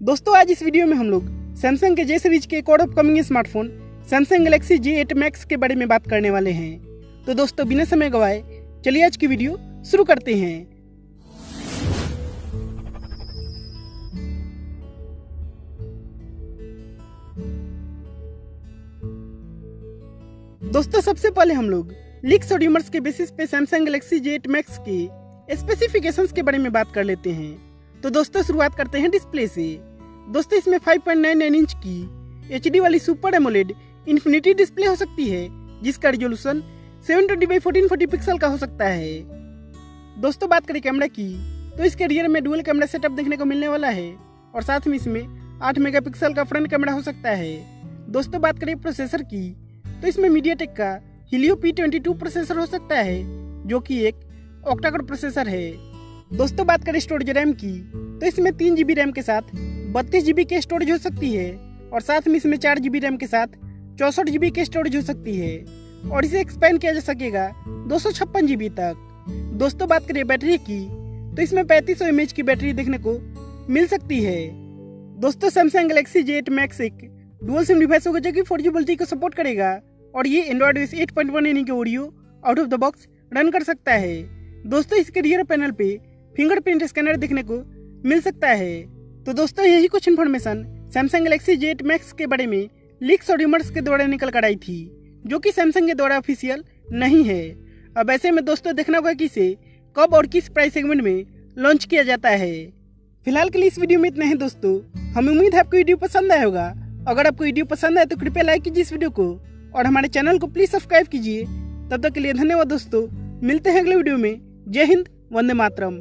दोस्तों आज इस वीडियो में हम लोग सैमसंग के जे सीरीज के एक और upcoming smartphone Samsung Galaxy J8 Max के बारे में बात करने वाले हैं। तो दोस्तों बिना समय गवाए चलिए आज की वीडियो शुरू करते हैं। दोस्तों सबसे पहले हम लोग लीक्स और र्यूमर्स के बेसिस पे सैमसंग गैलेक्सी J8 Max के स्पेसिफिकेशंस के बारे में बात कर लेते हैं। तो दोस्तों शुरुआत करते हैं डिस्प्ले से। दोस्तों इसमें 5.99 इंच की HD वाली सुपर एमोलेड इन्फिनिटी डिस्प्ले हो सकती है, जिसका रिजोल्यूशन 720x1440 पिक्सल का हो सकता है। दोस्तों बात करें कैमरा की, तो इसके रियर में डुअल कैमरा सेटअप देखने को मिलने वाला है और साथ में इसमें 8 मेगापिक्सल का फ्रंट कैमरा हो सकता है। दोस्तों बात करें प्रोसेसर की, तो इसमें मीडियाटेक का Helio P22 प्रोसेसर हो सकता है, जो कि एक ऑक्टाकोर प्रोसेसर है। दोस्तों बात करें स्टोरेज रैम की, तो इसमें 3 GB रैम के साथ 32 GB की स्टोरेज हो सकती है और साथ में इसमें 4 GB रैम के साथ 64 GB की स्टोरेज हो सकती है और इसे एक्सपेंड किया जा सकेगा 256 GB तक। दोस्तों बात करें बैटरी की, तो इसमें 3500 mAh की बैटरी देखने को मिल सकती है। दोस्तों सैमसंग गैलेक्सी J8 Max एक डुअल सिम डिवाइस होगा जो कि 4G वोल्टी को सपोर्ट करेगा और ये एंड्रॉइड OS 8.1 यानी कि audio out of the box run कर सकता है। दोस्तों इसके रियर पैनल पे फिंगरप्रिंट स्कैनर देखने को मिल सकता है। तो दोस्तों यही कुछ information Samsung Galaxy J8 Max के बारे में लीक्स और र्यूमर्स के द्वारा निकल कर आई थी, जो कि सैमसंग के द्वारा ऑफिशियल नहीं है। अब ऐसे में दोस्तों देखना होगा कि इसे कब और किस प्राइस सेगमेंट में लॉन्च किया जाता है। फिलहाल के लिए इस वीडियो में इतना है दोस्तों। हमें उम्मीद है आपको वीडियो पसंद आया होगा। अगर आपको वीडियो पसंद आए तो कृपया लाइक कीजिए इस वीडियो को और हमारे चैनल को प्लीज सब्सक्राइब कीजिए। तब तक के लिए धन्यवाद दोस्तों। मिलते हैं अगले वीडियो में। जय हिंद, वंदे मातरम।